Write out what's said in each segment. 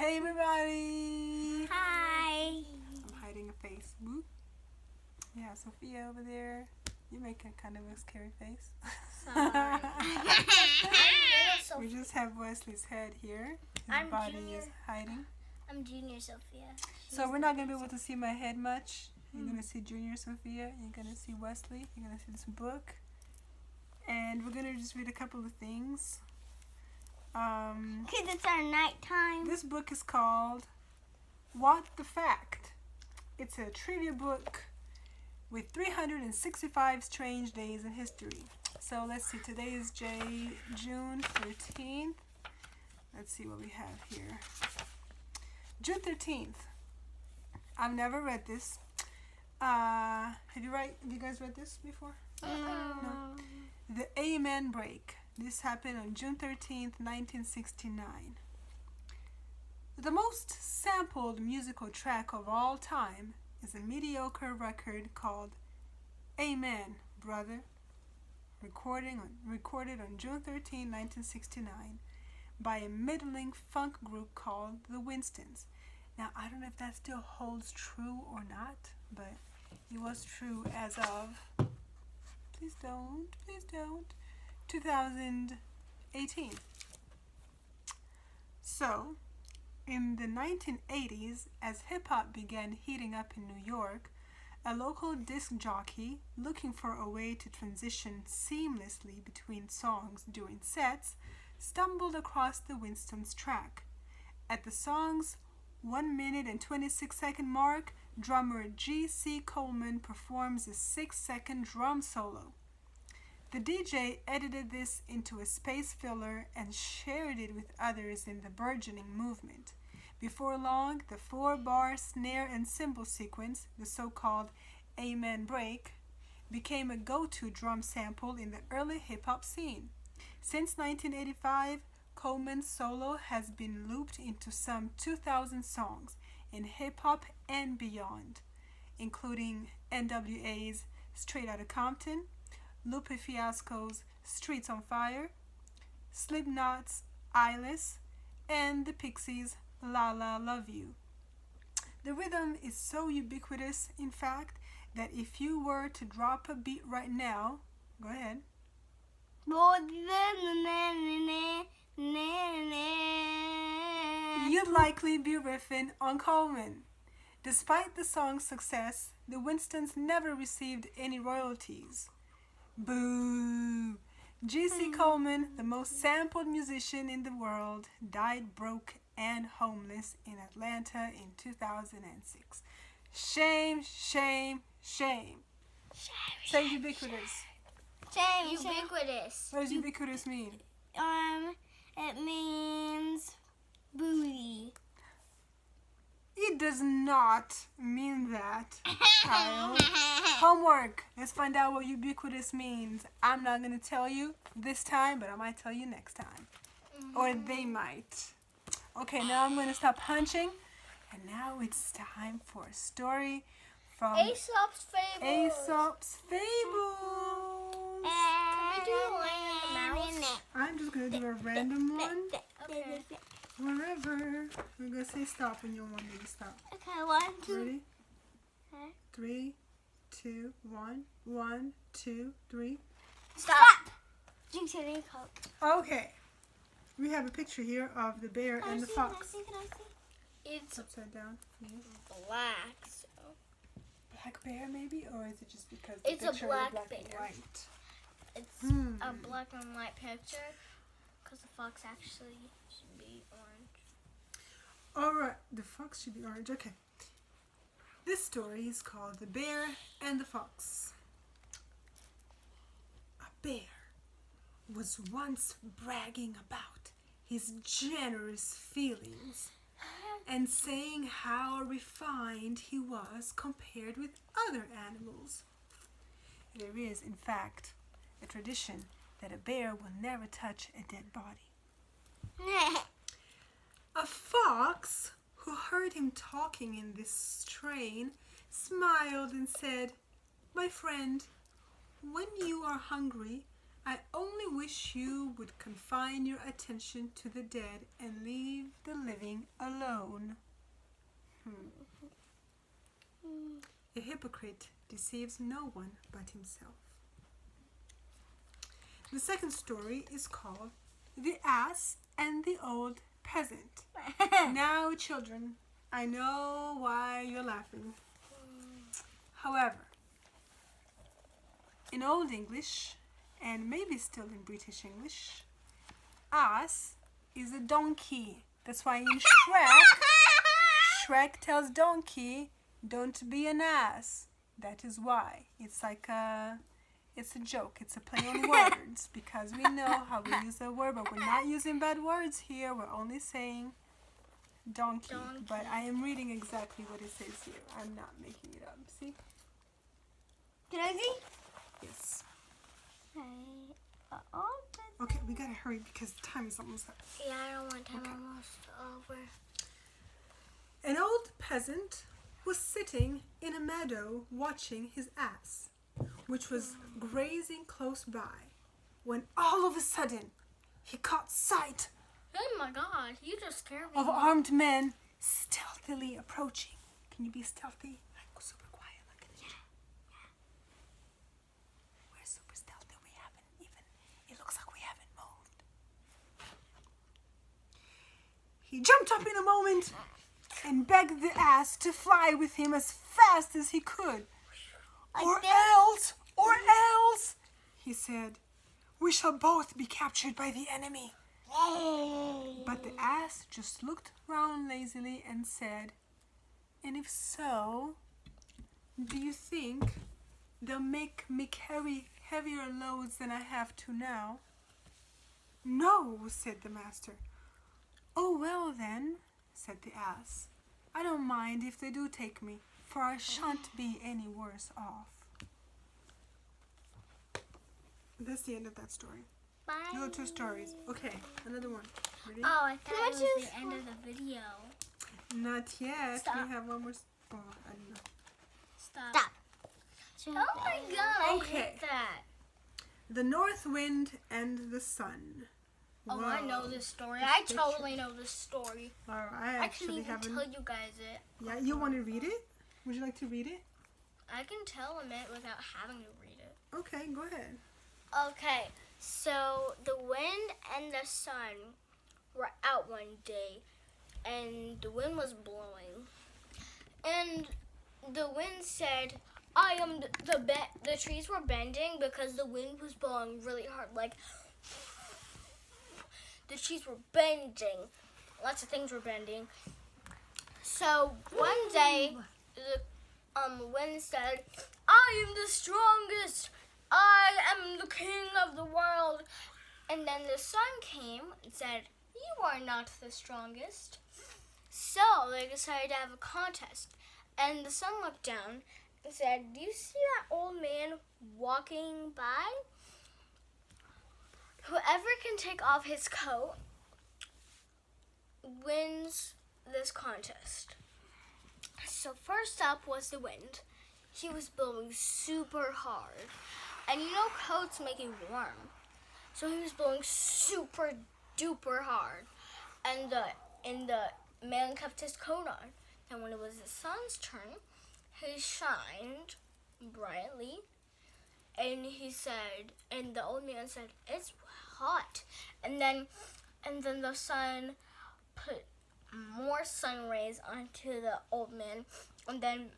Hey everybody! Hi. I'm hiding a face. Whoop. Yeah, Sophia over there. You're making kind of a scary face. Sorry. We just have Wesley's head here. His I'm body Junior. is hiding. I'm Junior Sophia. So we're not going to be able to see my head much. You're going to see Junior Sophia. You're going to see Wesley. You're going to see this book. And we're going to just read a couple of things. Because it's our nighttime. This book is called What the Fact? It's a trivia book with 365 strange days in history. So let's see, today is June 13th. Let's see what we have here. June 13th. I've never read this. Have you guys read this before? No. The Amen Break. This happened on June 13th, 1969. The most sampled musical track of all time is a mediocre record called Amen, Brother, recorded on June 13, 1969 by a middling funk group called the Winstons. Now, I don't know if that still holds true or not, but it was true as of, please don't, 2018. So, in the 1980s, as hip-hop began heating up in New York, a local disc jockey looking for a way to transition seamlessly between songs during sets stumbled across the Winstons track. At the song's 1 minute and 26-second mark, drummer G.C. Coleman performs a 6-second drum solo. The DJ edited this into a space filler and shared it with others in the burgeoning movement. Before long, the 4-bar snare and cymbal sequence, the so-called Amen Break, became a go-to drum sample in the early hip-hop scene. Since 1985, Coleman's solo has been looped into some 2,000 songs in hip-hop and beyond, including NWA's Straight Outta Compton, Lupe Fiasco's Streets on Fire, Slipknot's Eyeless, and the Pixies' La La Love You. The rhythm is so ubiquitous, in fact, that if you were to drop a beat right now, go ahead. You'd likely be riffing on Coleman. Despite the song's success, the Winstons never received any royalties. Boo! G.C. Coleman, the most sampled musician in the world, died broke and homeless in Atlanta in 2006. Shame, shame, shame. Say ubiquitous. Shame. Ubiquitous. What does ubiquitous mean? It means booty. It does not mean that, child. Homework. Let's find out what ubiquitous means. I'm not going to tell you this time, but I might tell you next time. Or they might. Okay, now I'm going to stop punching. And now it's time for a story from Aesop's Fables. Aesop's Fables. Can we do a lion and the mouse? I'm just going to do a random one. Okay. Wherever. I'm going to say stop when you want me to stop. Okay, 1, 2. Ready? Okay. 3, 2, 1. 1, 2, 3. Stop. Jinx hitting Coke. Okay. We have a picture here of the bear and the fox. Can I see? It's Upside down. black, so. Black bear maybe? Or is it just because It's the a picture black is black and bear. white? It's a black and white picture because the fox actually should be orange. Alright, the fox should be orange. Okay. This story is called The Bear and the Fox. A bear was once bragging about his generous feelings and saying how refined he was compared with other animals. There is, in fact, a tradition that a bear will never touch a dead body. A fox, who heard him talking in this strain, smiled and said, "My friend, when you are hungry, I only wish you would confine your attention to the dead and leave the living alone." known. A hypocrite deceives no one but himself. The second story is called The Ass and the Old Peasant. Now, children, I know why you're laughing. However, in Old English, and maybe still in British English, ass is a donkey. That's why in Shrek tells Donkey, don't be an ass. That is why. It's a joke. It's a play on words because we know how we use a word, but we're not using bad words here. We're only saying donkey. But I am reading exactly what it says here. I'm not making it up. See? Can I see? Yes. Okay, we gotta hurry because time is almost up. Yeah, I don't want time almost over. An old peasant was sitting in a meadow watching his ass, which was grazing close by, when all of a sudden he caught sight Oh my god, you just scared me. of armed men stealthily approaching. Can you be stealthy? Like super quiet, like we're super stealthy. We haven't even, it looks like we haven't moved. He jumped up in a moment and begged the ass to fly with him as fast as he could. Or else, he said, we shall both be captured by the enemy. But the ass just looked round lazily and said, and if so, do you think they'll make me carry heavier loads than I have to now? No, said the master. Oh, well then, said the ass, I don't mind if they do take me, for I shan't be any worse off. That's the end of that story. Bye. No, 2 stories. Okay, another one. Ready? Oh, I thought it was the end of the video. Not yet. Stop. We have one more. Oh, I don't know. Stop. Oh my god, Okay. I hate that. The North Wind and the Sun. Oh, Whoa. I know this story. This I picture. totally know this story. I I can actually even haven't. tell you guys it. Yeah, you want to read it? Would you like to read it? I can tell them it without having to read it. Okay, go ahead. Okay, so the wind and the sun were out one day, and the wind was blowing. And the wind said, "I am the trees were bending because the wind was blowing really hard. Like the trees were bending. Lots of things were bending. So one day, the wind said, "I am the strongest. I am the king of the world." And then the sun came and said, "You are not the strongest." So they decided to have a contest. And the sun looked down and said, "Do you see that old man walking by? Whoever can take off his coat wins this contest." So first up was the wind. He was blowing super hard. And you know coats make you warm. So he was blowing super duper hard. And the man kept his coat on. And when it was the sun's turn, he shined brightly. And he said, and the old man said, "It's hot." And then the sun put more sun rays onto the old man. And then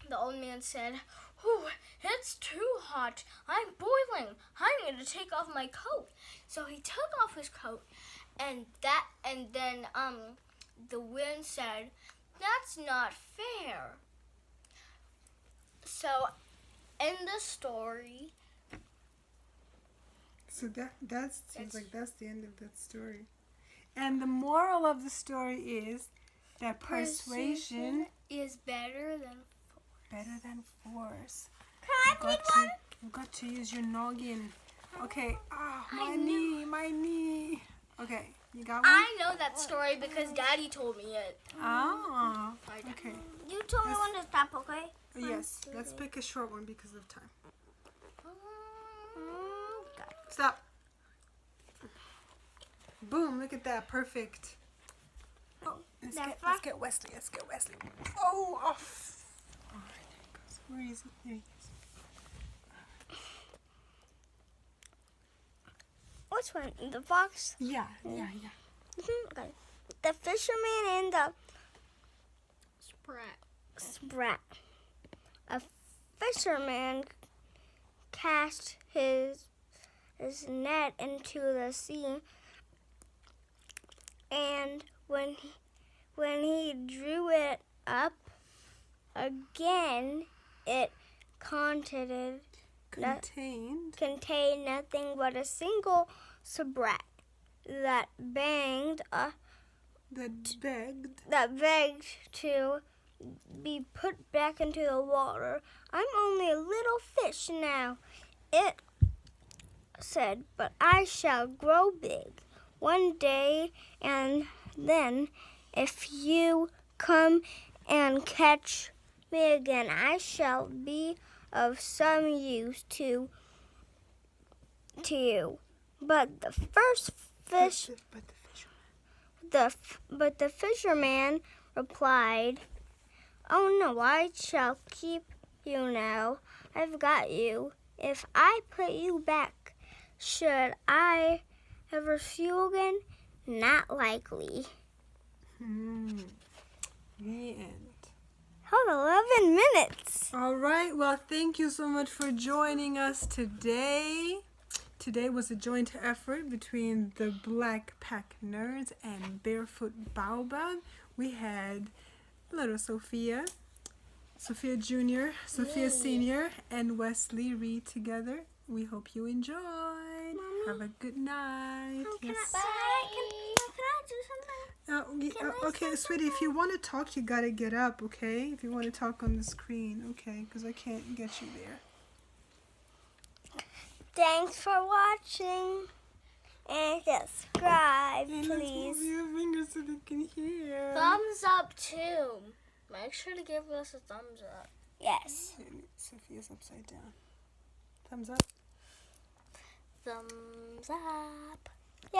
the old man said, "Ooh, it's too hot. I'm boiling. I'm going to take off my coat." So he took off his coat, and then the wind said, "That's not fair." So in the story, So that seems like that's the end of that story. And the moral of the story is that persuasion is better than force. Can I read one? You've got to use your noggin. Okay. Ah, I my knee. Okay, you got one? I know that story because Daddy told me it. Ah, okay. You told me when to stop, okay? Yes, let's pick a short one because of time. Okay. Stop. Boom, look at that. Perfect. Oh, Let's get Wesley. Let's get Wesley. Oh, off. All right, there he goes. Where is he? There he is. Which one? The fox? Yeah. Okay. The fisherman and the sprat. A fisherman cast his net into the sea, and when he drew it up again, it contained nothing but a single sprat that begged to be put back into the water. I'm only a little fish now, it said, but I shall grow big one day, and then if you come and catch me again, I shall be of some use to you. But the fisherman replied, "Oh no, I shall keep you now. I've got you. If I put you back, should I ever see you again? Not likely." The end. Hold 11 minutes. All right. Well, thank you so much for joining us today. Today was a joint effort between the Black Pack Nerds and Barefoot Baobab. We had little Sophia Jr., Sophia Sr., and Wesley read together. We hope you enjoyed. Mommy. Have a good night. Can I do something? Okay, sweetie, if you want to talk, you gotta get up, okay? If you want to talk on the screen, okay? Because I can't get you there. Thanks for watching. And subscribe, And please. let's move your fingers so they can hear. Thumbs up, too. Make sure to give us a thumbs up. Yes. Sophia's upside down. Thumbs up. Thumbs up.